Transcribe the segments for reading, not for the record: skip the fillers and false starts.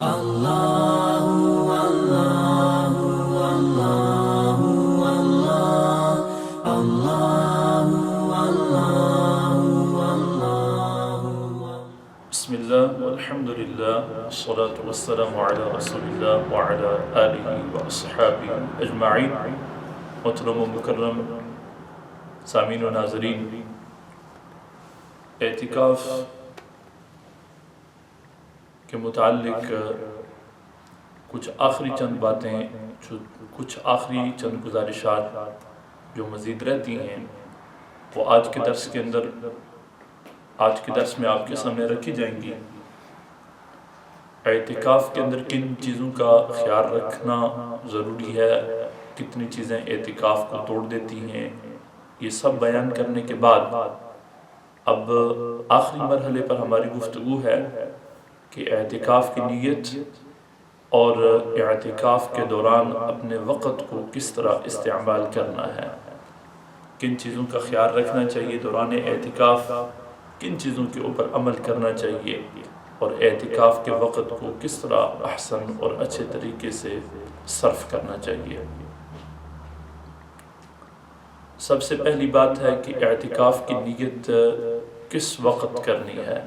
بسم اللہ والحمد للہ والصلاة والسلام علی رسول اللہ وعلی آلہ واصحابہ اجمعین۔ محترم و مکرم سامعین و ناظرین، اعتکاف کے متعلق کچھ آخری چند باتیں، کچھ آخری چند گزارشات جو مزید رہتی ہیں وہ آج کے درس میں آپ کے سامنے رکھی جائیں گی۔ اعتکاف کے اندر کن چیزوں کا خیال رکھنا ضروری ہے، کتنی چیزیں اعتکاف کو توڑ دیتی ہیں، یہ سب بیان کرنے کے بعد اب آخری مرحلے پر ہماری گفتگو ہے کہ اعتکاف کی نیت اور اعتکاف کے دوران اپنے وقت کو کس طرح استعمال کرنا ہے، کن چیزوں کا خیال رکھنا چاہیے دوران اعتکاف، کن چیزوں کے اوپر عمل کرنا چاہیے، اور اعتکاف کے وقت کو کس طرح احسن اور اچھے طریقے سے صرف کرنا چاہیے۔ سب سے پہلی بات ہے کہ اعتکاف کی نیت کس وقت کرنی ہے۔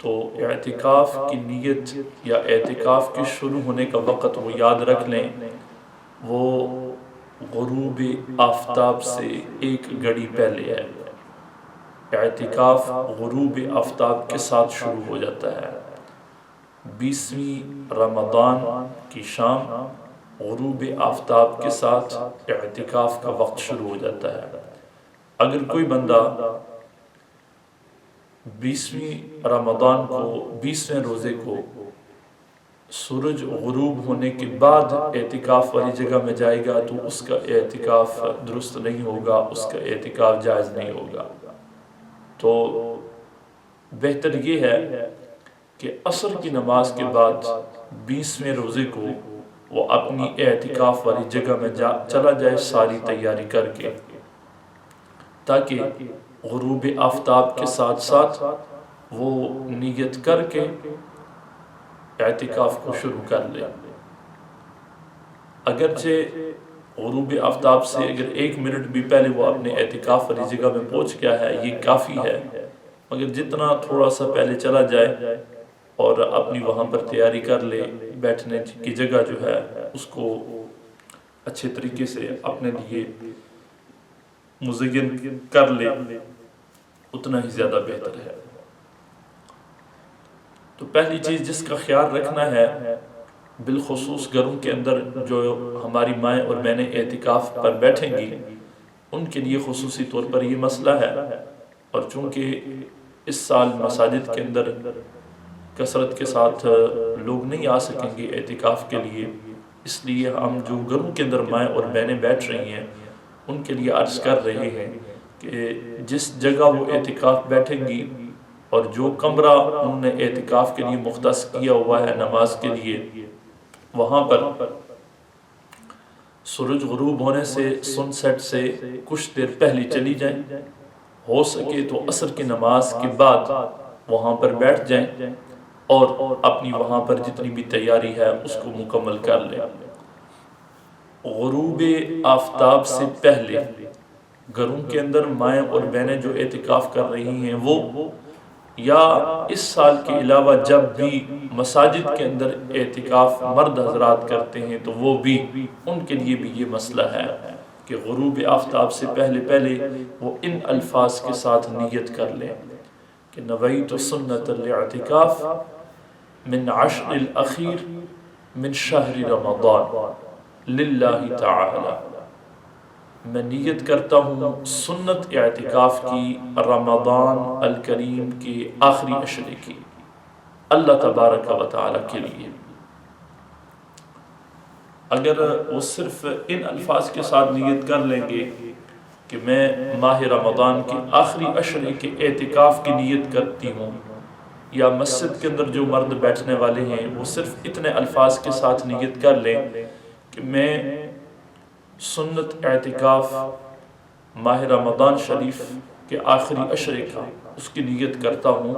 تو اعتکاف کی نیت یا اعتکاف کے شروع ہونے کا وقت وہ یاد رکھ لیں، وہ غروب آفتاب سے ایک گھڑی پہلے ہے۔ اعتکاف غروب آفتاب کے ساتھ شروع ہو جاتا ہے۔ 20ویں رمضان کی شام غروب آفتاب کے ساتھ اعتکاف کا وقت شروع ہو جاتا ہے۔ اگر کوئی بندہ 20ویں رمضان کو 20ویں روزے کو سورج غروب ہونے کے بعد اعتکاف والی جگہ میں جائے گا تو اس کا اعتکاف درست نہیں ہوگا، اس کا اعتکاف جائز نہیں ہوگا۔ تو بہتر یہ ہے کہ عصر کی نماز کے بعد 20ویں روزے کو وہ اپنی اعتکاف والی جگہ میں چلا جائے ساری تیاری کر کے، تاکہ غروب آفتاب کے ساتھ ساتھ وہ نیت کر کے اعتکاف کو شروع کر لے۔ اگرچہ غروب آفتاب سے اگر 1 منٹ بھی پہلے وہ اپنے اعتکاف والی جگہ میں پہنچ گیا ہے یہ کافی ہے، مگر جتنا تھوڑا سا پہلے چلا جائے اور اپنی وہاں پر تیاری کر لے، بیٹھنے کی جگہ جو ہے اس کو اچھے طریقے سے اپنے لیے مزین کر لے، اتنا ہی زیادہ بہتر ہے۔ تو پہلی چیز جس کا خیال رکھنا ہے، بالخصوص گھروں کے اندر جو ہماری مائیں اور بہنیں اعتکاف پر بیٹھیں گی ان کے لیے خصوصی طور پر یہ مسئلہ ہے، اور چونکہ اس سال مساجد کے اندر کثرت کے ساتھ لوگ نہیں آ سکیں گے اعتکاف کے لیے، اس لیے ہم جو گھروں کے اندر مائیں اور بہنیں بیٹھ رہی ہیں ان کے لیے عرض کر رہے ہیں کہ جس جگہ وہ اعتکاف بیٹھیں گی اور جو کمرہ انہوں نے اعتکاف کے لیے مختص کیا ہوا ہے نماز کے لیے، وہاں پر سورج غروب ہونے سے سن سیٹ سے کچھ دیر پہلے چلی جائیں، ہو سکے تو عصر کی نماز کے بعد وہاں پر بیٹھ جائیں اور اپنی وہاں پر جتنی بھی تیاری ہے اس کو مکمل کر لیں۔ غروب آفتاب سے پہلے گھروں کے اندر مائیں اور بہنیں جو اعتکاف کر رہی ہیں وہ، یا اس سال کے علاوہ جب بھی مساجد کے اندر اعتکاف مرد حضرات کرتے ہیں تو وہ بھی، ان کے لیے بھی یہ مسئلہ ہے کہ غروب آفتاب سے پہلے وہ ان الفاظ کے ساتھ نیت کر لیں کہ نویت سنت الاعتکاف من عشر الاخیر من شہر رمضان للہ تعالی، میں نیت کرتا ہوں سنت اعتکاف کی رمضان الکریم کے آخری عشرے کی، اللہ تبارک و تعالی کے لیے۔ اگر وہ صرف ان الفاظ کے ساتھ نیت کر لیں گے کہ میں ماہ رمضان کے آخری عشرے کے اعتکاف کی نیت کرتی ہوں، یا مسجد کے اندر جو مرد بیٹھنے والے ہیں وہ صرف اتنے الفاظ کے ساتھ نیت کر لیں کہ میں سنت اعتکاف ماہ رمضان شریف کے آخری عشرے کا اس کی نیت کرتا ہوں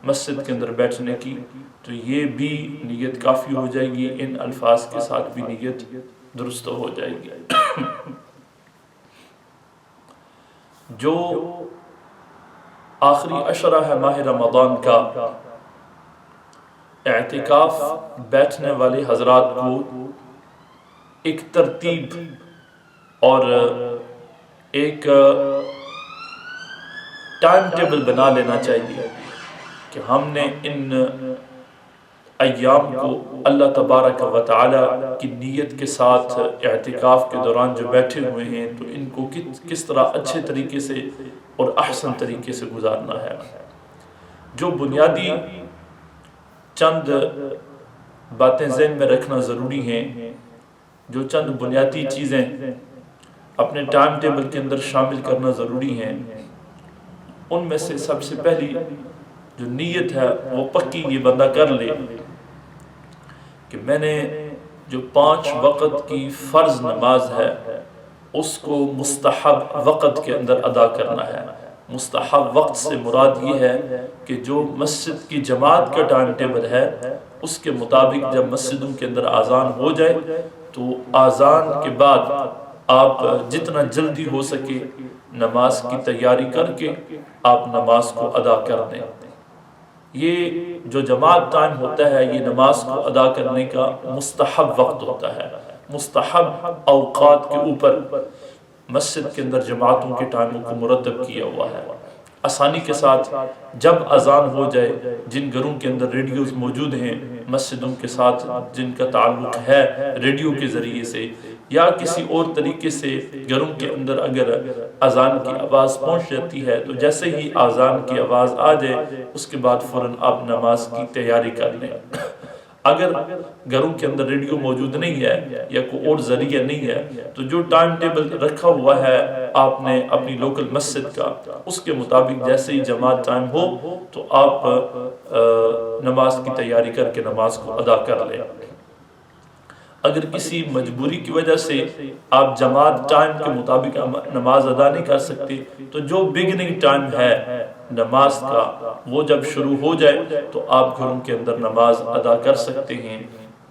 مسجد کے اندر بیٹھنے کی، تو یہ بھی نیت کافی ہو جائے گی، ان الفاظ کے ساتھ بھی نیت درست ہو جائے گی۔ جو آخری عشرہ ہے ماہ رمضان کا، اعتکاف بیٹھنے والے حضرات کو ایک ترتیب اور ایک ٹائم ٹیبل بنا لینا چاہیے کہ ہم نے ان ایام کو اللہ تبارک و تعالی کی نیت کے ساتھ اعتکاف کے دوران جو بیٹھے ہوئے ہیں تو ان کو کس طرح اچھے طریقے سے اور احسن طریقے سے گزارنا ہے۔ جو بنیادی چند باتیں ذہن میں رکھنا ضروری ہیں، جو چند بنیادی چیزیں اپنے ٹائم ٹیبل کے اندر شامل کرنا ضروری ہیں، ان میں سے سب سے پہلی جو نیت ہے وہ پکی یہ بندہ کر لے کہ میں نے جو 5 وقت کی فرض نماز ہے اس کو مستحب وقت کے اندر ادا کرنا ہے۔ مستحب وقت سے مراد یہ ہے کہ جو مسجد کی جماعت کا ٹائم ٹیبل ہے اس کے مطابق جب مسجدوں کے اندر اذان ہو جائے تو اذان کے بعد آپ جتنا جلدی ہو سکے نماز کی تیاری کر کے آپ نماز کو ادا کر دیں۔ یہ جو جماعت ٹائم ہوتا ہے یہ نماز کو ادا کرنے کا مستحب وقت ہوتا ہے۔ مستحب اوقات کے اوپر مسجد کے اندر جماعتوں کے ٹائموں کو مرتب کیا ہوا ہے۔ آسانی کے ساتھ جب اذان ہو جائے، جن گھروں کے اندر ریڈیوز موجود ہیں، مسجدوں کے ساتھ جن کا تعلق ہے ریڈیو کے ذریعے سے یا کسی اور طریقے سے گھروں کے اندر اگر اذان کی آواز پہنچ جاتی ہے تو جیسے ہی اذان کی آواز آ جائے اس کے بعد فوراً آپ نماز کی تیاری کر لیں۔ اگر گھروں کے اندر ریڈیو موجود نہیں ہے یا کوئی اور ذریعہ نہیں ہے تو جو ٹائم ٹیبل رکھا ہوا ہے آپ نے اپنی لوکل مسجد کا، اس کے مطابق جیسے ہی جماعت ٹائم ہو تو آپ نماز کی تیاری کر کے نماز کو ادا کر لیں۔ اگر کسی مجبوری کی وجہ سے آپ جماعت ٹائم کے مطابق نماز ادا نہیں کر سکتے تو جو بگننگ ٹائم ہے نماز کا وہ جب شروع ہو جائے تو آپ گھروں کے اندر نماز ادا کر سکتے ہیں۔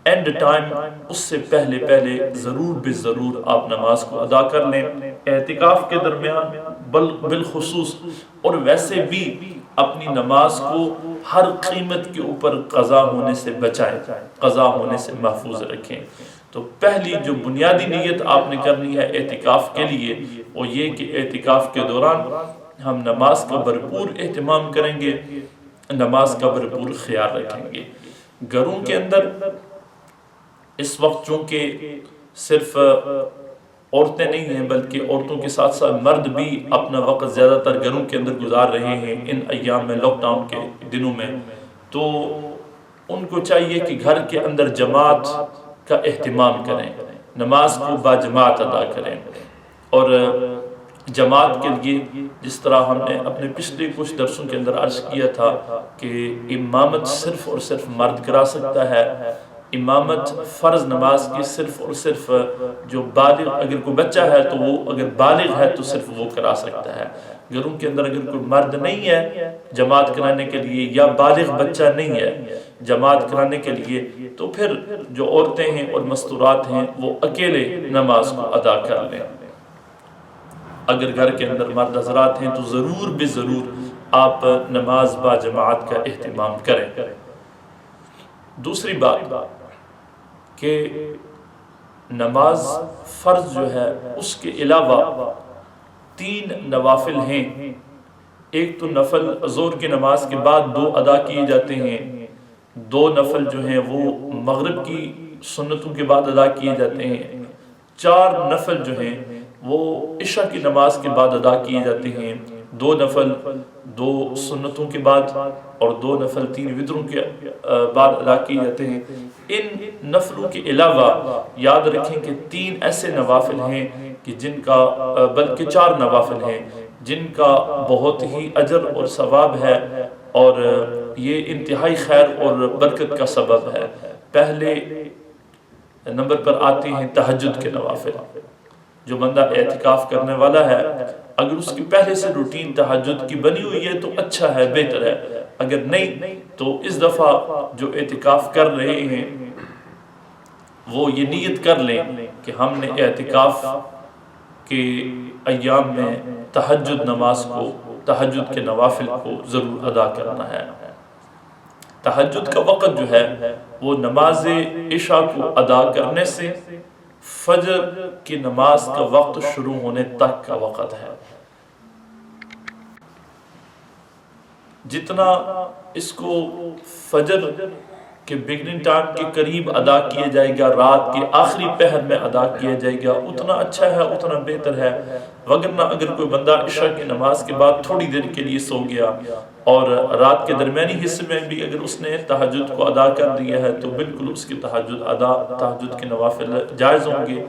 اینڈ ٹائم اس سے پہلے ضرور ضرور آپ نماز کو ادا کر لیں۔ اعتکاف کے درمیان بالخصوص اور ویسے بھی اپنی نماز کو ہر قیمت کے اوپر قضا ہونے سے بچائیں، قضا ہونے سے محفوظ رکھیں۔ تو پہلی جو بنیادی نیت آپ نے کرنی ہے اعتکاف کے لیے وہ یہ کہ اعتکاف کے دوران ہم نماز کا بھرپور اہتمام کریں گے، نماز کا بھرپور خیال رکھیں گے۔ گھروں کے اندر اس وقت چونکہ صرف عورتیں نہیں ہیں بلکہ عورتوں کے ساتھ ساتھ مرد بھی اپنا وقت زیادہ تر گھروں کے اندر گزار رہے ہیں ان ایام میں، لاک ڈاؤن کے دنوں میں، تو ان کو چاہیے کہ گھر کے اندر جماعت کا اہتمام کریں، نماز کو باجماعت ادا کریں۔ اور جماعت کے لیے جس طرح ہم نے اپنے پچھلے کچھ درسوں کے اندر عرض کیا تھا کہ امامت صرف اور صرف مرد کرا سکتا ہے۔ امامت فرض نماز کی صرف اور صرف جو بالغ، اگر کوئی بچہ ہے تو وہ اگر بالغ ہے تو صرف وہ کرا سکتا ہے۔ گھروں کے اندر اگر کوئی مرد نہیں ہے جماعت کرانے کے لیے یا بالغ بچہ نہیں ہے جماعت کرانے کے لیے تو پھر جو عورتیں ہیں اور مستورات ہیں وہ اکیلے نماز کو ادا کر لیں۔ اگر گھر کے اندر مرد حضرات ہیں تو ضرور آپ نماز با جماعت کا اہتمام کریں۔ دوسری بات کہ نماز فرض جو ہے اس کے علاوہ 3 نوافل ہیں۔ ایک تو نفل ظہر کی نماز کے بعد 2 ادا کیے جاتے ہیں، 2 نفل جو ہیں وہ مغرب کی سنتوں کے بعد ادا کیے جاتے ہیں، 4 نفل جو ہیں وہ عشاء کی نماز کے بعد ادا کیے جاتے ہیں، 2 نفل 2 سنتوں کے بعد اور 2 نفل 3 وتروں کے بعد ادا کیے جاتے ہیں۔ ان نفلوں کے علاوہ یاد رکھیں کہ 3 ایسے نوافل ہیں کہ جن کا بلکہ 4 نوافل ہیں جن کا بہت ہی اجر اور ثواب ہے اور یہ انتہائی خیر اور برکت کا سبب ہے۔ پہلے نمبر پر آتے ہیں تہجد کے نوافل۔ جو بندہ اعتکاف کرنے والا ہے اگر اس کی پہلے سے روٹین تہجد کی بنی ہوئی ہے تو اچھا ہے، بہتر ہے۔ اگر نہیں تو اس دفعہ جو اعتکاف کر رہے ہیں وہ یہ نیت کر لیں کہ ہم نے اعتکاف کے ایام میں تہجد نماز کو، تہجد کے نوافل کو ضرور ادا کرنا ہے۔ تہجد کا وقت جو ہے وہ نماز عشاء کو ادا کرنے سے فجر کی نماز کا وقت شروع ہونے تک کا وقت ہے۔ جتنا اس کو فجر کے بگننگ ٹائم کے قریب ادا کیا جائے گا، رات کے آخری پہر میں ادا کیا جائے گا، اتنا اچھا ہے، اتنا بہتر ہے۔ وگرنہ اگر کوئی بندہ عشاء کی نماز کے بعد تھوڑی دیر کے لیے سو گیا اور رات کے درمیانی حصے میں بھی اگر اس نے تہجد کو ادا کر دیا ہے تو بالکل اس کی تہجد کے نوافل جائز ہوں گے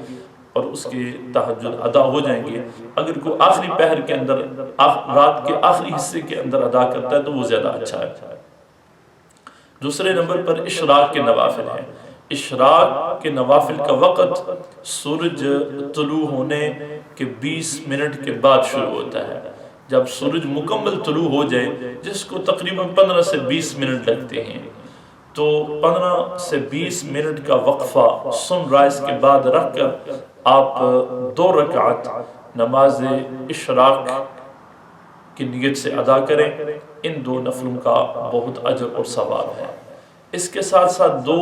اور اس کے تہجد ادا ہو جائیں گے۔ اگر کوئی آخری پہر کے اندر، رات کے آخری حصے کے اندر ادا کرتا ہے تو وہ زیادہ اچھا ہے۔ دوسرے نمبر پر اشراق کے نوافل ہیں۔ اشراق کے نوافل کا وقت سورج طلوع ہونے کے 20 منٹ کے بعد شروع ہوتا ہے۔ جب سورج مکمل طلوع ہو جائے، جس کو تقریباً 15 سے 20 منٹ لگتے ہیں، تو 15 سے 20 منٹ کا وقفہ سن رائز کے بعد رکھ کر آپ 2 رکعت نماز اشراق کی نیت سے ادا کریں۔ ان 2 نفلوں کا بہت اجر اور ثواب ہے۔ اس کے ساتھ ساتھ 2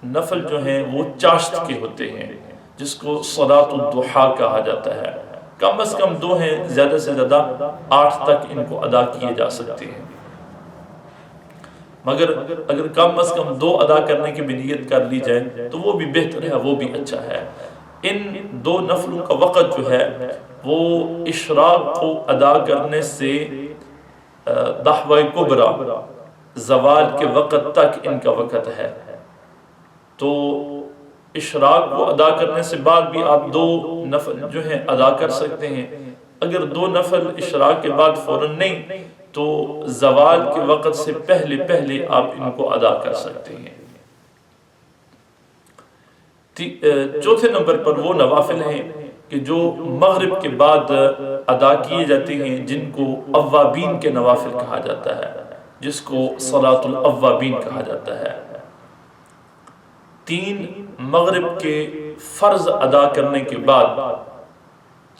نفل جو ہیں وہ چاشت کے ہوتے ہیں، جس کو صلاۃ الضحیٰ کہا جاتا ہے۔ کم از کم 2 ہیں، زیادہ سے زیادہ 8 تک ان کو ادا کیے جا سکتے ہیں، مگر اگر کم از کم 2 ادا کرنے کی بھی نیت کر لی جائے تو وہ بھی بہتر ہے، وہ بھی اچھا ہے۔ ان 2 نفلوں کا وقت جو ہے وہ اشراق کو ادا کرنے سے دحوہ کبریٰ زوال کے وقت تک ان کا وقت ہے۔ تو اشراق کو ادا کرنے سے بعد بھی آپ 2 نفل جو ہیں ادا کر سکتے ہیں۔ اگر 2 نفل اشراق کے بعد فوراً نہیں تو زوال کے وقت سے پہلے آپ ان کو ادا کر سکتے ہیں۔ چوتھے نمبر پر وہ نوافل ہیں کہ جو مغرب کے بعد ادا کیے جاتے ہیں، جن کو اوابین کے نوافل کہا جاتا ہے، جس کو صلاۃ الاوابین کہا جاتا ہے۔ 3 مغرب کے فرض ادا کرنے کے بعد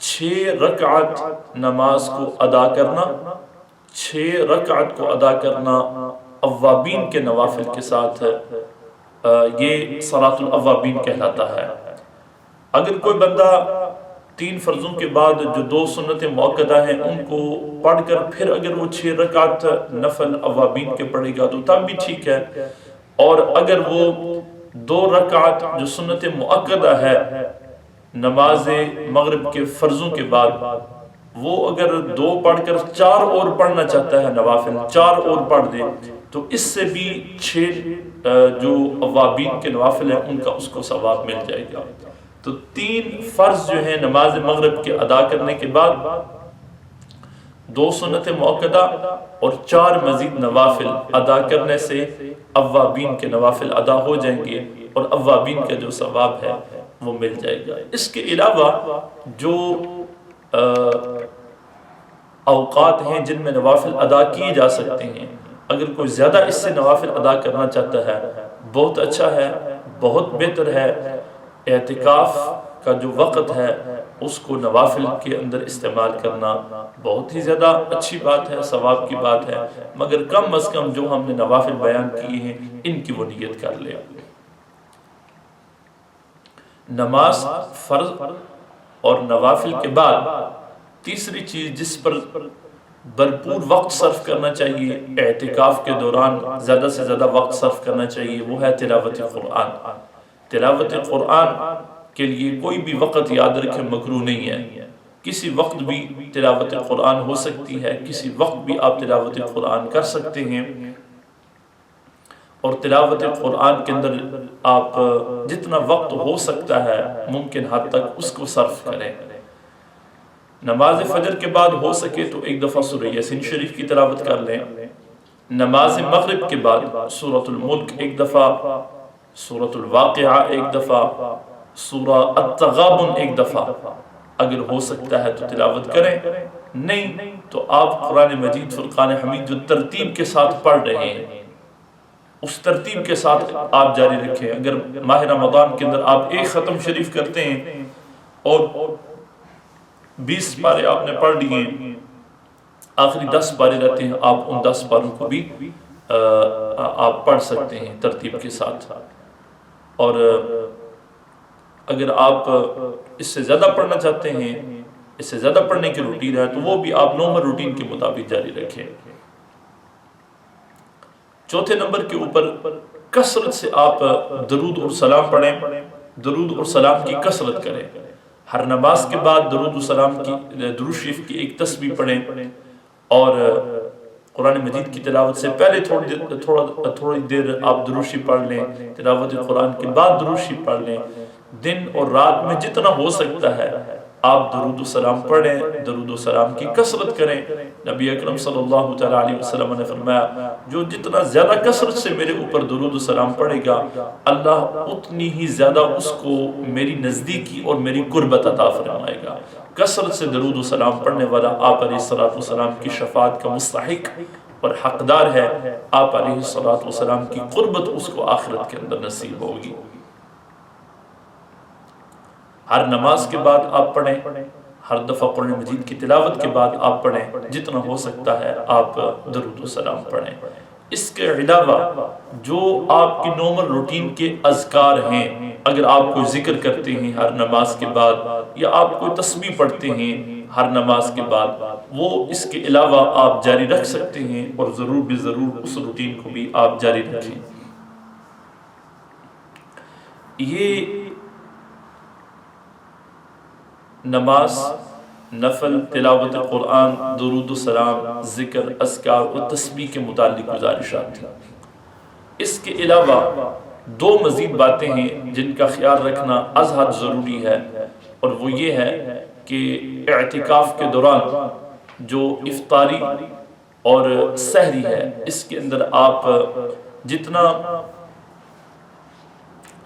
6 رکعت نماز کو ادا کرنا، 6 رکعت کو ادا کرنا اوابین کے نوافل کے ساتھ یہ صلاۃ الاوابین کہلاتا ہے۔ اگر کوئی بندہ 3 فرضوں کے بعد جو 2 سنتیں مؤکدہ ہیں ان کو پڑھ کر پھر اگر وہ 6 رکعت نفل اوابین کے پڑھے گا تو تب بھی ٹھیک ہے، اور اگر وہ 2 رکعت جو سنت مؤکدہ ہے نماز مغرب کے فرضوں کے بعد، وہ اگر 2 پڑھ کر 4 اور پڑھنا چاہتا ہے، نوافل 4 اور پڑھ دے تو اس سے بھی 6 جو اوابین کے نوافل ہیں ان کا اس کو ثواب مل جائے گا۔ تو 3 فرض جو ہیں نماز مغرب کے ادا کرنے کے بعد، 2 سنت مؤکدہ اور 4 مزید نوافل ادا کرنے سے اوابین کے نوافل ادا ہو جائیں گے اور اوابین کا جو ثواب ہے وہ مل جائے گا۔ اس کے علاوہ جو اوقات ہیں جن میں نوافل ادا کیے جا سکتے ہیں، اگر کوئی زیادہ اس سے نوافل ادا کرنا چاہتا ہے بہت اچھا ہے، بہت بہتر ہے۔ اعتکاف کا جو وقت ہے اس کو نوافل کے اندر استعمال کرنا بہت ہی زیادہ اچھی بات ہے، ثواب کی بات ہے، مگر کم از کم جو ہم نے نوافل بیان کیے ہیں ان کی وہ نیت کر لے۔ نماز فرض اور نوافل کے بعد تیسری چیز جس پر بھرپور وقت صرف کرنا چاہیے، اعتکاف کے دوران زیادہ سے زیادہ وقت صرف کرنا چاہیے، وہ ہے تلاوت قرآن۔ تلاوت قرآن کے لیے کوئی بھی وقت یاد رکھیں مکروہ نہیں ہے، کسی وقت بھی تلاوت قرآن ہو سکتی ہے، کسی وقت بھی آپ تلاوت قرآن کر سکتے ہیں، اور تلاوت قرآن کے اندر آپ جتنا وقت ہو سکتا ہے ممکن حد تک اس کو صرف کریں۔ نماز فجر کے بعد ہو سکے تو ایک دفعہ سورہ یاسین شریف کی تلاوت کر لیں، نماز مغرب کے بعد سورۃ الملک ایک دفعہ، سورۃ الواقعہ ایک دفعہ، سورہ التغابن ایک دفعہ، اگر ہو سکتا ہے تو تلاوت کریں، نہیں تو آپ قرآن مجید فرقان حمید جو ترتیب کے ساتھ پڑھ رہے ہیں اس ترتیب کے ساتھ آپ جاری رکھیں۔ اگر ماہ رمضان کے اندر آپ ایک ختم شریف کرتے ہیں اور 20 پارے آپ نے پڑھ لیے، آخری 10 پارے رہتے ہیں، آپ ان 10 پاروں کو بھی آپ پڑھ سکتے ہیں ترتیب کے ساتھ۔ اور اگر آپ اس سے زیادہ پڑھنا چاہتے ہیں، اس سے زیادہ پڑھنے کی روٹین ہے، تو وہ بھی آپ نارمل روٹین کے مطابق جاری رکھیں۔ چوتھے نمبر کے اوپر کثرت سے آپ درود اور سلام پڑھیں، درود اور سلام کی کثرت کریں۔ ہر نماز کے بعد درود و سلام کی، درود شریف کی ایک تسبیح پڑھیں، اور قرآن مجید کی تلاوت سے پہلے تھوڑی دیر آپ درود شریف پڑھ لیں، تلاوت قرآن کے بعد درود شریف پڑھ لیں۔ دن اور رات میں جتنا ہو سکتا ہے آپ درود و سلام پڑھیں، درود و سلام کی کثرت کریں۔ نبی اکرم صلی اللہ علیہ وسلم نے فرمایا جو جتنا زیادہ کثرت سے میرے اوپر درود و سلام پڑھے گا، اللہ اتنی ہی زیادہ اس کو میری نزدیکی اور میری قربت عطا فرمائے گا۔ کثرت سے درود و سلام پڑھنے والا آپ علیہ الصلوۃ والسلام کی شفاعت کا مستحق اور حقدار ہے، آپ علیہ الصلوۃ والسلام کی قربت اس کو آخرت کے اندر نصیب ہوگی۔ ہر نماز کے بعد آپ پڑھیں، ہر دفعہ قرآن مجید کی تلاوت کے بعد آپ پڑھیں، جتنا ہو سکتا ہے آپ درود و سلام پڑھیں۔ اس کے علاوہ جو آپ کی نارمل روٹین کے اذکار ہیں، اگر آپ کوئی ذکر کرتے ہیں ہر نماز کے بعد، یا آپ کوئی تسبیح پڑھتے ہیں ہر نماز کے بعد، وہ اس کے علاوہ آپ جاری رکھ سکتے ہیں، اور ضرور بھی ضرور اس روٹین کو بھی آپ جاری رکھیں۔ یہ نماز، نفل، تلاوت قرآن، درود و سلام، ذکر، اذکار اور تسبیح کے متعلق گزارشات تھیں۔ اس کے علاوہ دو مزید باتیں ہیں جن کا خیال رکھنا از حد ضروری ہے، اور وہ یہ ہے کہ اعتکاف کے دوران جو افطاری اور سحری ہے، اس کے اندر آپ جتنا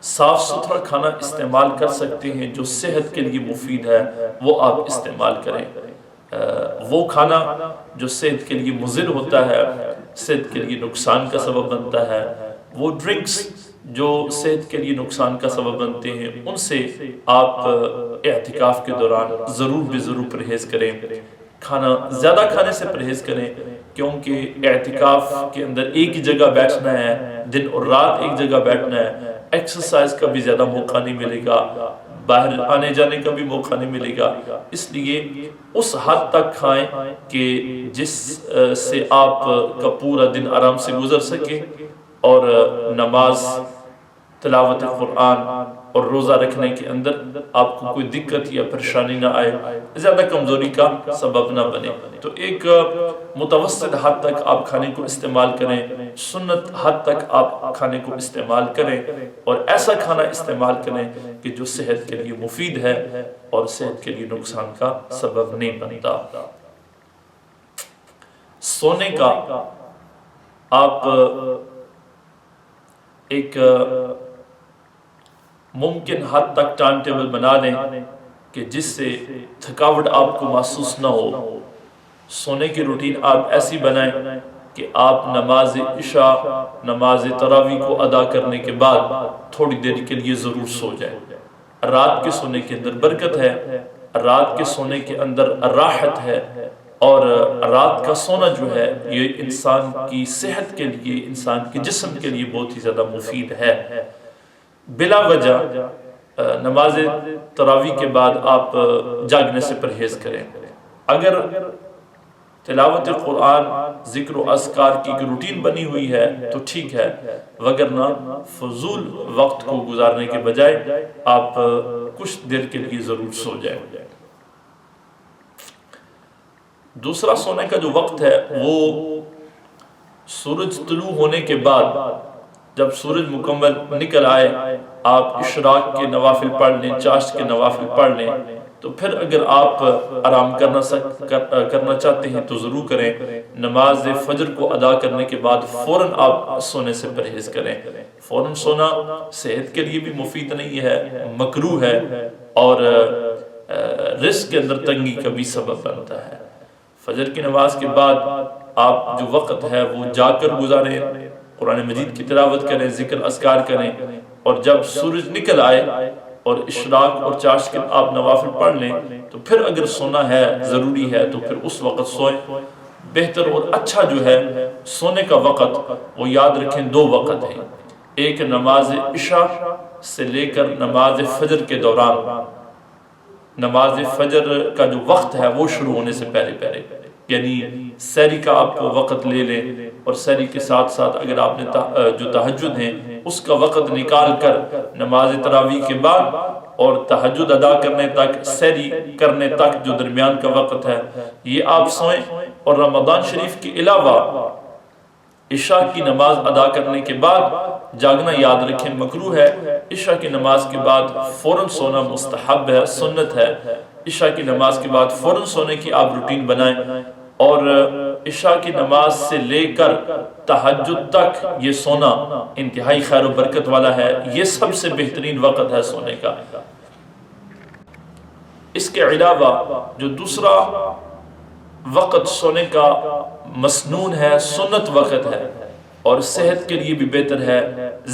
صاف ستھرا کھانا استعمال کر سکتے ہیں جو صحت کے لیے مفید ہے، وہ آپ استعمال کریں۔ وہ کھانا جو صحت کے لیے مضر ہوتا ہے، صحت کے لیے نقصان کا سبب بنتا ہے، وہ ڈرنکس جو صحت کے لیے نقصان کا سبب بنتے ہیں، ان سے آپ اعتکاف کے دوران ضرور بھی ضرور پرہیز کریں۔ کھانا زیادہ کھانے سے پرہیز کریں، کیونکہ اعتکاف کے اندر ایک ہی جگہ بیٹھنا ہے، دن اور رات ایک جگہ بیٹھنا ہے، ایکسرسائز کا بھی زیادہ موقع نہیں ملے گا، باہر آنے جانے کا بھی موقع نہیں ملے گا۔ اس لیے اس حد تک کھائیں کہ جس سے آپ کا پورا دن آرام سے گزر سکے، اور نماز، تلاوت قرآن اور روزہ رکھنے کے اندر آپ کو کوئی دقت یا پریشانی نہ آئے، زیادہ کمزوری کا سبب نہ بنے۔ تو ایک متوسط حد تک آپ کھانے کو استعمال کریں، سنت حد تک آپ کھانے کو استعمال کریں، اور ایسا کھانا استعمال کریں کہ جو صحت کے لیے مفید ہے اور صحت کے لیے نقصان کا سبب نہیں بنتا۔ سونے کا آپ ایک ممکن حد تک ٹائم ٹیبل بنا لیں کہ جس سے تھکاوٹ آپ کو محسوس نہ ہو۔ سونے کی روٹین آپ ایسی بنائیں کہ آپ نماز عشاء، نماز تراویح کو ادا کرنے کے بعد تھوڑی دیر کے لیے ضرور سو جائیں۔ رات کے سونے کے اندر برکت ہے، رات کے سونے کے اندر راحت ہے، اور رات کا سونا جو ہے یہ انسان کی صحت کے لیے، انسان کے جسم کے لیے بہت ہی زیادہ مفید ہے۔ بلا وجہ نماز تراویح کے بعد آپ جاگنے سے پرہیز کریں۔ اگر تلاوت قرآن، ذکر و اذکار کی روٹین بنی ہوئی ہے تو ٹھیک ہے، وگرنہ فضول وقت کو گزارنے کے بجائے آپ کچھ دیر کے لیے ضرور سو جائیں۔ دوسرا سونے کا جو وقت ہے وہ سورج طلوع ہونے کے بعد، جب سورج مکمل نکل آئے آپ اشراق کے نوافل پڑھ لیں، چاشت کے نوافل پڑھ لیں، تو پھر اگر آپ آرام کرنا چاہتے ہیں تو ضرور کریں۔ نماز فجر کو ادا کرنے کے بعد فوراً آپ سونے سے پرہیز کریں۔ فوراً سونا صحت کے لیے بھی مفید نہیں ہے، مکروہ ہے، اور رزق کے اندر تنگی کا بھی سبب بنتا ہے۔ فجر کی نماز کے بعد آپ جو وقت ہے وہ جا کر گزاریں، قرآن مجید کی تلاوت کریں، ذکر اذکار کریں، اور جب سورج نکل آئے اور اشراق اور چاشت کے آپ نوافل پڑھ لیں تو پھر اگر سونا ہے ضروری ہے تو پھر اس وقت سوئیں۔ بہتر اور اچھا جو ہے سونے کا وقت وہ یاد رکھیں 2 وقت ہیں، ایک نماز عشاء سے لے کر نماز فجر کے دوران، نماز فجر کا جو وقت ہے وہ شروع ہونے سے پہلے یعنی سحری کا آپ کو وقت لے لیں، اور سحری کے ساتھ ساتھ اگر آپ نے جو تہجد ہیں اس کا وقت نکال کر نماز تراویح کے بعد اور تہجد ادا کرنے تک، سحری کرنے تک جو درمیان کا وقت ہے یہ آپ سوئیں۔ اور رمضان شریف کے علاوہ عشاء کی نماز ادا کرنے کے بعد جاگنا یاد رکھیں مکروہ ہے، عشاء کی نماز کے بعد فوراً سونا مستحب ہے، سنت ہے۔ عشاء کی نماز کے بعد فوراً سونے کی آپ روٹین بنائیں، اور عشاء کی نماز سے لے کر تہجد تک یہ سونا انتہائی خیر و برکت والا ہے، یہ سب سے بہترین وقت ہے سونے کا۔ اس کے علاوہ جو دوسرا وقت سونے کا مسنون ہے، سنت وقت ہے، اور صحت کے لیے بھی بہتر ہے،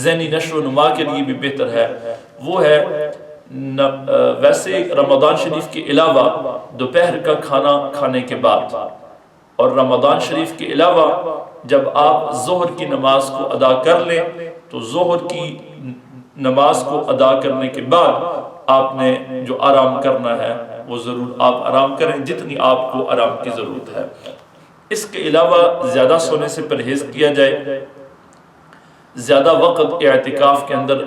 ذہنی نشو و نما کے لیے بھی بہتر ہے، وہ ہے ویسے رمضان شریف کے علاوہ دوپہر کا کھانا کھانے کے بعد، اور رمضان شریف کے علاوہ جب آپ ظہر کی نماز کو ادا کر لیں تو ظہر کی نماز کو ادا کرنے کے بعد آپ نے جو آرام کرنا ہے وہ ضرور آپ آرام کریں جتنی آپ کو آرام کی ضرورت ہے۔ اس کے علاوہ زیادہ سونے سے پرہیز کیا جائے، زیادہ وقت اعتکاف کے اندر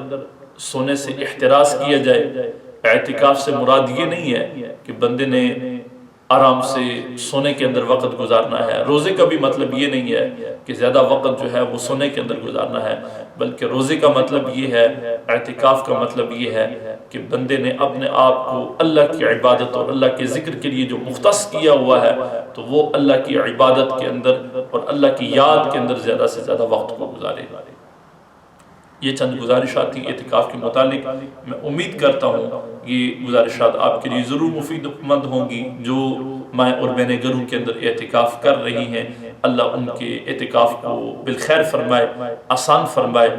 سونے سے احتراز کیا جائے۔ اعتکاف سے مراد یہ نہیں ہے کہ بندے نے آرام سے سونے کے اندر وقت گزارنا ہے، روزے کا بھی مطلب یہ نہیں ہے کہ زیادہ وقت جو ہے وہ سونے کے اندر گزارنا ہے، بلکہ روزے کا مطلب یہ ہے، اعتکاف کا مطلب یہ ہے کہ بندے نے اپنے آپ کو اللہ کی عبادت اور اللہ کے ذکر کے لیے جو مختص کیا ہوا ہے تو وہ اللہ کی عبادت کے اندر اور اللہ کی یاد کے اندر زیادہ سے زیادہ وقت کو گزارے۔ یہ چند گزارشات تھیں اعتکاف کے متعلق، میں امید کرتا ہوں یہ گزارشات آپ کے لیے ضرور مفید مند ہوں گی۔ جو مائیں اور بہنیں گھروں کے اندر اعتکاف کر رہی ہیں، اللہ ان کے اعتکاف کو بالخیر فرمائے، آسان فرمائے۔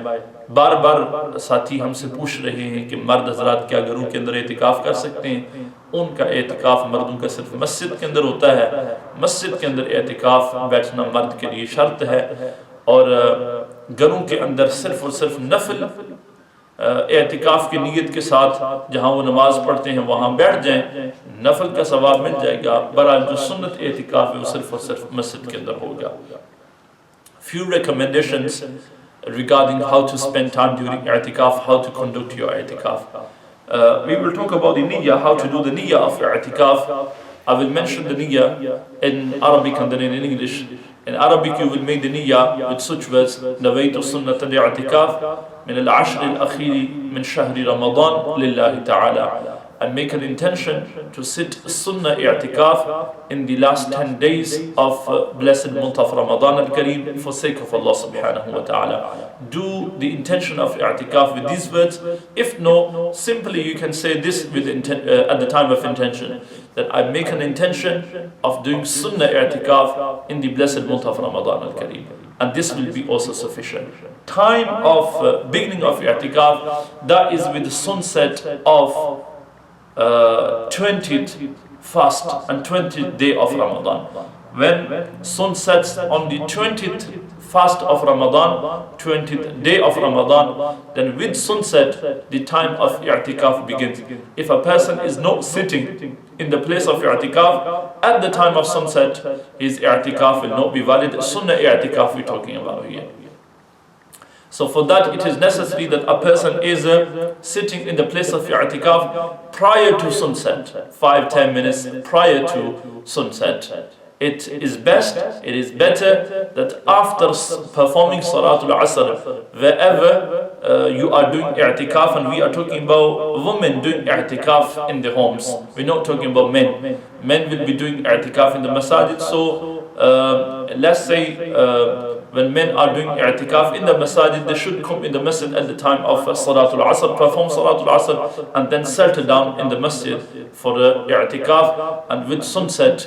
بار بار ساتھی ہم سے پوچھ رہے ہیں کہ مرد حضرات کیا گھروں کے اندر اعتکاف کر سکتے ہیں؟ ان کا اعتکاف مردوں کا صرف مسجد کے اندر ہوتا ہے، مسجد کے اندر اعتکاف بیٹھنا مرد کے لیے شرط ہے، اور گھروں کے اندر صرف اور صرف نفل اعتکاف کی نیت کے ساتھ جہاں وہ نماز پڑھتے ہیں وہاں بیٹھ جائیں، نفل کا ثواب مل جائے گا۔ بہرحال جو سنت اعتکاف ہے وہ صرف اور صرف مسجد کے اندر ہوگا۔ Few recommendations regarding how to spend time during i'tikaf, how to conduct your i'tikaf. We will talk about the niyyah, how to do the niyyah of i'tikaf. I will mention the niyyah in Arabic and then in English. In Arabic you will make the niyyah with such words: nawaytu sunnat al-i'tikaf min al-ashr al-akhir min shahr Ramadan lillahi ta'ala. And make an intention to sit sunnah i'tikaf in the last 10 days of blessed month of Ramadan al-Kareem for sake of Allah subhanahu wa ta'ala. Do the intention of i'tikaf with these words. If no, simply you can say this with at the time of intention, that I make an intention of doing sunnah i'tikaf in the blessed month of Ramadan al-Kareem. And this will be also sufficient. Time of beginning of i'tikaf, that is with the sunset of 20th fast and 20th day of Ramadan. When sun sets on the 20th fast of Ramadan, 20th day of Ramadan, then with sunset the time of i'tikaf begins. If a person is not sitting in the place of i'tikaf at the time of sunset, his i'tikaf will not be valid. Sunnah i'tikaf we're talking about here. So for that it is necessary that a person is sitting in the place of i'tikaf prior to sunset, 5-10 minutes prior to sunset. It is best, it is better that after performing Salatul Asr, wherever you are doing i'tikaf, and we are talking about women doing i'tikaf in the homes, we're not talking about men. Men will be doing i'tikaf in the masajid, so let's say when men are doing i'tikaf in the masajid, they should come in the masjid at the time of Salatul Asr, perform Salatul Asr, and then settle down in the masjid for the i'tikaf, and with sunset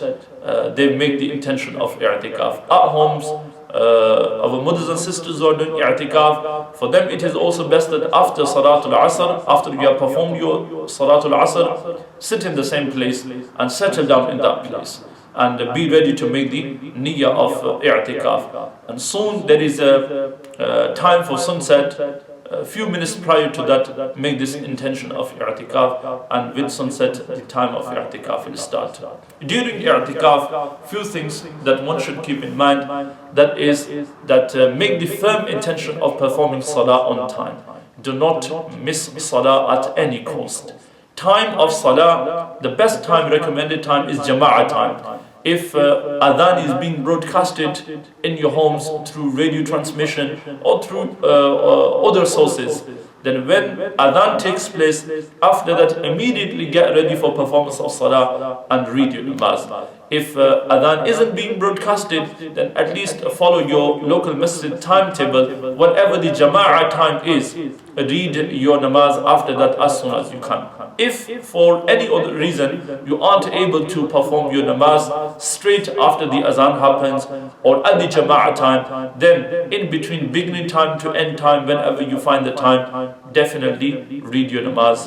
they make the intention of i'tikaf. At homes, our mothers and sisters who are doing i'tikaf, for them it is also best that after Salatul Asr, after you have performed your Salatul Asr, sit in the same place and settle down in that place, and be ready to make the niyyah of i'tikaf. And soon there is a time for sunset. A few minutes prior to that, make this intention of i'tikaf, and with sunset, the time of i'tikaf will start. During i'tikaf, few things that one should keep in mind, that is that make the firm intention of performing salah on time. Do not miss salah at any cost. Time of salah, the best time, recommended time, is jama'ah time. If adhan is being broadcasted in your homes through radio transmission or through other sources, then when adhan takes place, after that immediately get ready for performance of salah and read your namaz. If adhan isn't being broadcasted, then at least follow your local masjid timetable. Whatever the jama'ah time is, read your namaz after that as soon as you can. If for any other reason you aren't able to perform your namaz straight after the azan happens or at the jama'ah time, then in between beginning time to end time, whenever you find the time, definitely read your namaz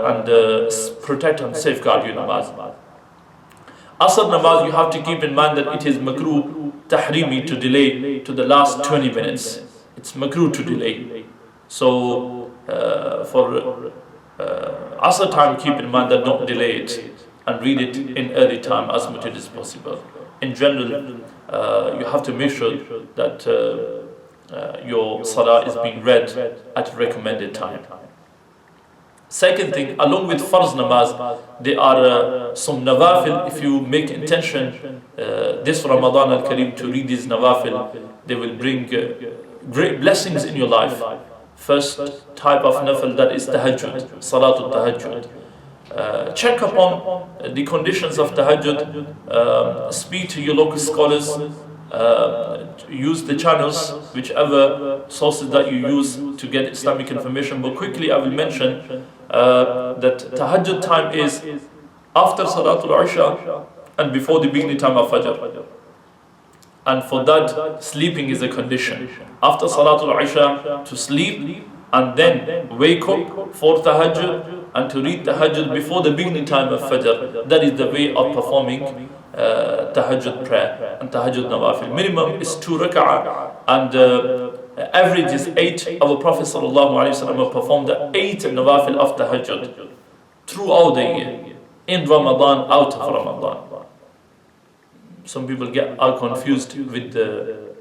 and protect and safeguard your namaz. Asr namaz, you have to keep in mind that it is makruh tahrimi to delay to the last 20 minutes. It's makruh to delay. So for Asr time, keep in mind that don't delay it and read it in early time as much as possible. In general, you have to make sure that your salah is being read at recommended time. Second thing, along with farz namaz, there are some nawafil. If you make intention this Ramadan al-Kareem to read these nawafil, they will bring great blessings in your life. First type of nafil, that is tahajjud, salatul tahajjud. Check upon the conditions of tahajjud, speak to your local scholars, use the channels, whichever sources that you use to get Islamic information. But quickly I will mention that tahajjud time is after Salatul Isha and before the beginning time of Fajr. And for that, sleeping is a condition. After Salatul Isha, to sleep and then wake up for tahajjud and to read tahajjud before the beginning time of Fajr. That is the way of performing tahajjud prayer and tahajjud nawafil. Minimum is 2 rak'ah and average is 8. Our Prophet ﷺ performed 8 nawafil of tahajjud throughout the year, in Ramadan, out of Ramadan. Some people are confused with the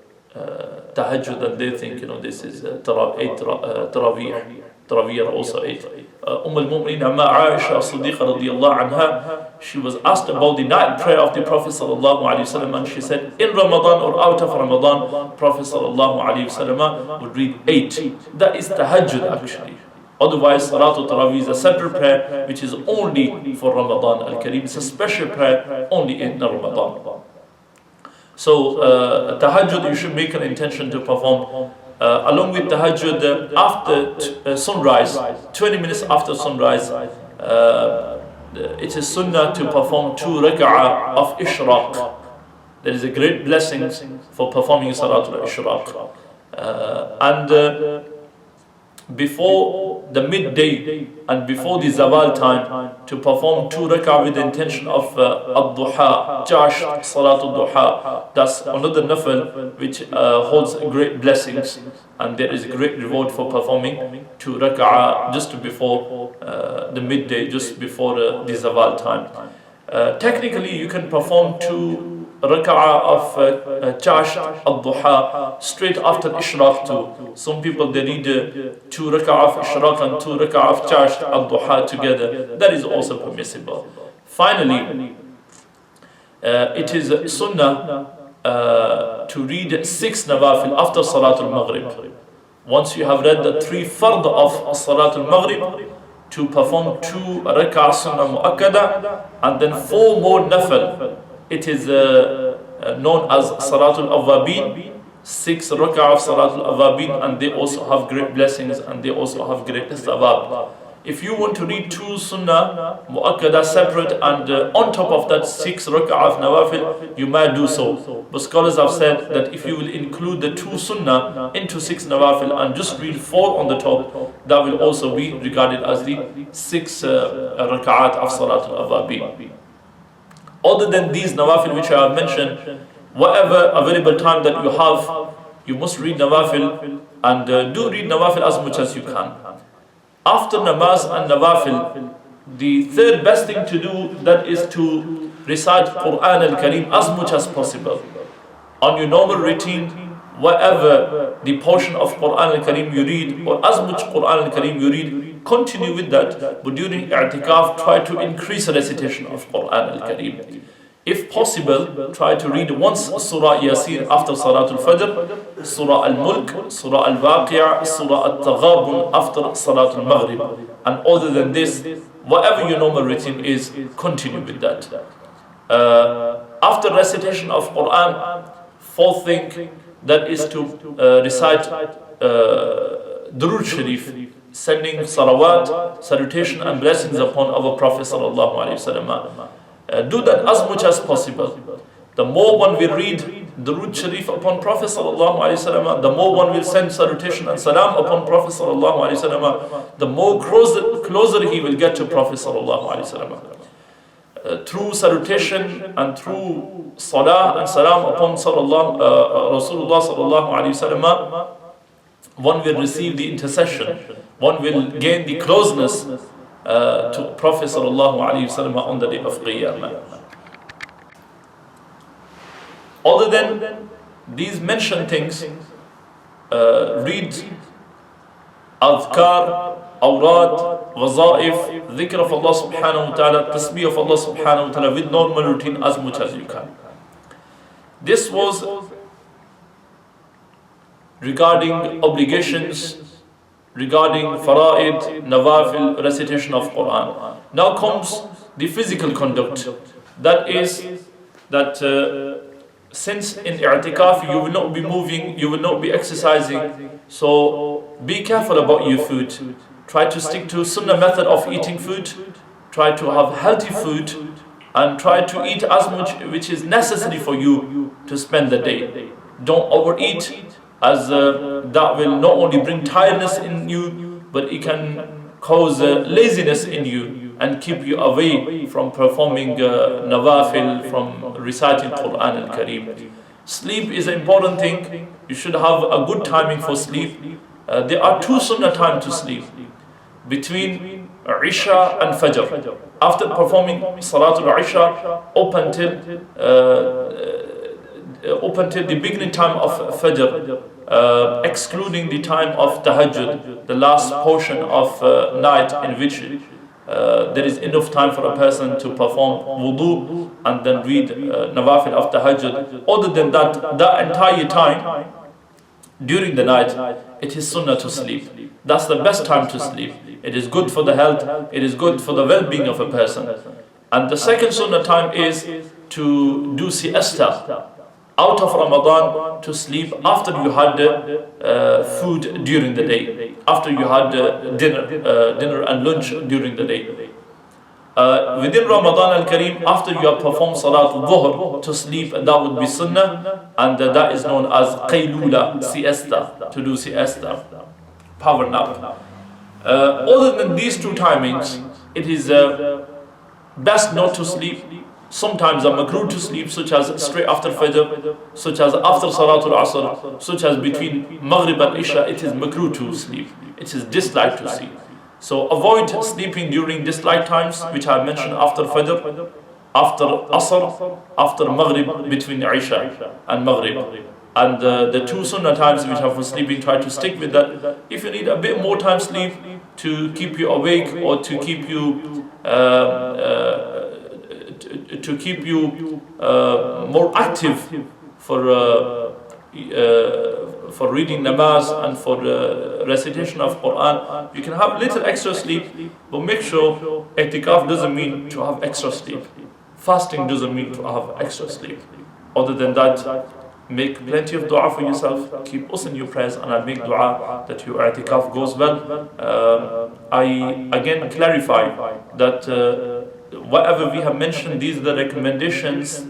tahajjud and they think, this is 8 tarawih. Tarawih are also 8. al-Mu'minin Aisha Siddiqa radiyallahu anha, she was asked about the night prayer of the Prophet sallallahu alaihi wasallam, and she said, in Ramadan or out of Ramadan, Prophet sallallahu alaihi wasallam would read 8. That is tahajjud actually. Otherwise, Salatul Tarawih is a separate prayer which is only for Ramadan al-Kareem. It's a special prayer only in Ramadan. So tahajjud, you should make an intention to perform. Along with tahajjud, after sunrise, 20 minutes after sunrise, it is sunnah to perform 2 rak'ah of ishraq. There is a great blessing for performing Salatul Ishraq. And before the midday and before the zawal time, to perform 2 rak'ah with the intention of ad-duha, Jash Salatul Duha. That's another nafil which holds great blessings, and there is a great reward for performing 2 rak'ah just before the midday, just before the zawal time. Technically, you can perform 2 rak'ah of Jash al-Duha straight after Ishraq too. Some people, they read 2 rak'ah of Ishraq and 2 rak'ah of Jash al-Duha together. That is also permissible. Finally, it is sunnah to read 6 nawafil after Salatul Maghrib. Once you have read the 3 fard of Salatul Maghrib, to perform 2 rak'ah sunnah mu'akkada and then 4 more nafil. It is known as Salatul Awwabin, 6 rak'ah of Salatul Awabin, and they also have great blessings and they also have great thawab. If you want to read 2 sunnah mu'akkada separate and on top of that 6 rak'ah of nawafil, you might do so. But scholars have said that if you will include the 2 sunnah into 6 nawafil and just read 4 on the top, that will also be regarded as the 6 rak'at of Salatul Awabin. Other than these nawafil which I have mentioned, whatever available time that you have, you must read nawafil, and do read nawafil as much as you can. After namaz and nawafil, the third best thing to do, that is to recite Quran al-Kareem as much as possible. On your normal routine, whatever the portion of Quran al-Kareem you read, or as much Quran al-Kareem you read, continue with that. But during Iti'Kaaf, try to increase the recitation of Quran al-Kareem. If possible, try to read once Surah Yasin after Salatul Fajr, Surah Al-Mulk, Surah Al-Waqi'ah, Surah Al-Taghabun after Salatul Maghrib. And other than this, whatever your normal routine is, continue with that. After recitation of Quran, fourth thing, that is to recite Durood Sharif, sending salawat, salutation and blessings upon our Prophet sallallahu alaihi wasallam. Do that as much as possible. The more one will read Durood Sharif upon Prophet sallallahu alaihi wasallam, the more one will send salutation and salam upon Prophet sallallahu alaihi wasallam, the more closer he will get to Prophet sallallahu alaihi wasallam. Through salutation and through salah and salam upon Rasulullah sallallahu alaihi wasallam, one will receive the intercession, one will gain the closeness to Prophet sallallahu alaihi wasallam on the day of Qiyamah. Other than these mentioned things, read adhkar, awrad, wazaif, dhikr of Allah subhanahu wa ta'ala, tasbih of Allah subhanahu wa ta'ala with normal routine as much as you can. This was regarding obligations, regarding fara'id, nawafil, recitation of Quran. Now comes the physical conduct. That is that since in I'tikaf you will not be moving, you will not be exercising, so be careful about your food. Try to stick to sunnah method of eating food. Try to have healthy food and try to eat as much which is necessary for you to spend the day. Don't overeat, as that will not only bring tiredness in you, but it can cause laziness in you and keep you away from performing nawafil, from reciting Quran al-Kareem. Sleep is an important thing. You should have a good timing for sleep. There are 2 sunnah times to sleep, between Isha and Fajr. After performing Salatul Isha up until the beginning time of Fajr, excluding the time of Tahajjud, the last portion of night in which there is enough time for a person to perform wudu and then read nawafil of Tahajjud. Other than that entire time during the night, it is sunnah to sleep. That's the best time to sleep. It is good for the health, it is good for the well-being of a person. And the second sunnah time is to do siesta out of Ramadan, to sleep after you had food during the day, after you had dinner and lunch during the day. Within Ramadan al-Kareem, after you have performed Salatul Dhuhr, to sleep, that would be sunnah, and that is known as qaylula, siesta, to do siesta, power nap. Other than these 2 timings, it is best not to sleep. Sometimes a makruh to sleep, such as straight after Fajr, such as after Salatul Asr, such as between Maghrib and Isha, it is makruh to sleep. It is disliked to sleep. So avoid sleeping during disliked times, which I mentioned after Fajr, after Asr, after Maghrib, between Isha and Maghrib. And the 2 sunnah times which are for sleeping, try to stick with that. If you need a bit more time sleep to keep you awake or to keep you more active for reading namaz and for recitation of Quran, you can have little extra sleep, but make sure I'tikaf doesn't mean to have extra sleep. Fasting doesn't mean to have extra sleep. Other than that, make plenty of dua for yourself, keep us in your prayers, and I'll make dua that your i'tikaf goes well. I again clarify that whatever we have mentioned, these are the recommendations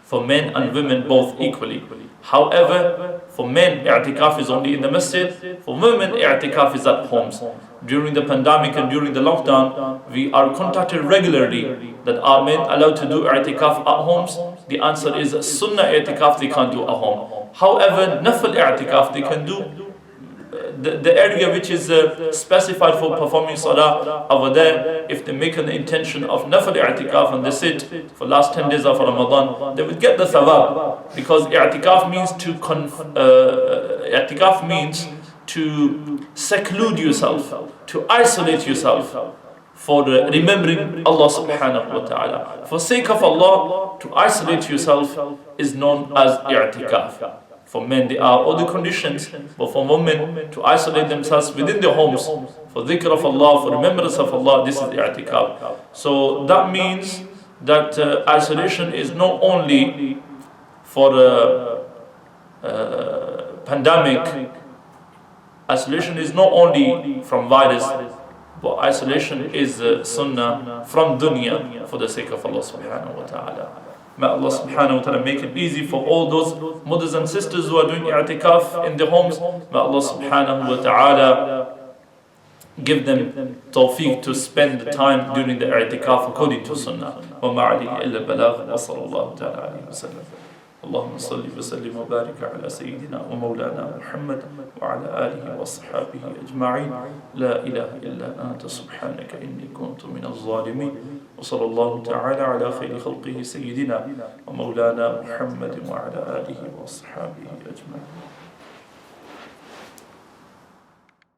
for men and women both equally. However, for men, i'tikaf is only in the masjid. For women, i'tikaf is at homes. During the pandemic and during the lockdown, we are contacted regularly that are men allowed to do i'tikaf at homes? The answer is sunnah i'tikaf they can't do at home. However, nafil i'tikaf they can do. The area which is specified for performing salah over there, if they make an intention of nafil i'tikaf and they sit for last 10 days of Ramadan, they will get the thawab, because i'tikaf means to seclude yourself, to isolate yourself for remembering Allah subhanahu wa ta'ala. For sake of Allah, to isolate yourself is known as i'tikaf. For men, there are other conditions, but for women, to isolate themselves within their homes, for dhikr of Allah, for remembrance of Allah, this is i'tikaf. So that means that isolation is not only for pandemic, isolation is not only from virus, but isolation is sunnah from dunya for the sake of Allah subhanahu wa ta'ala. May Allah subhanahu wa ta'ala make it easy for all those mothers and sisters who are doing i'tikaf in their homes. May Allah subhanahu wa ta'ala give them tawfiq to spend the time during the i'tikaf according to sunnah. Wa ma'alihi illa balagh wa sallallahu ta'ala alayhi wa sallam. اللهم صل وسلم وبارك على سيدنا ومولانا محمد وعلى آله وصحبه أجمعين. لا إله إلا أنت سبحانك إني كنت من الظالمين. وصلى الله تعالى على خير خلقه سيدنا ومولانا محمد وعلى آله وصحبه أجمعين.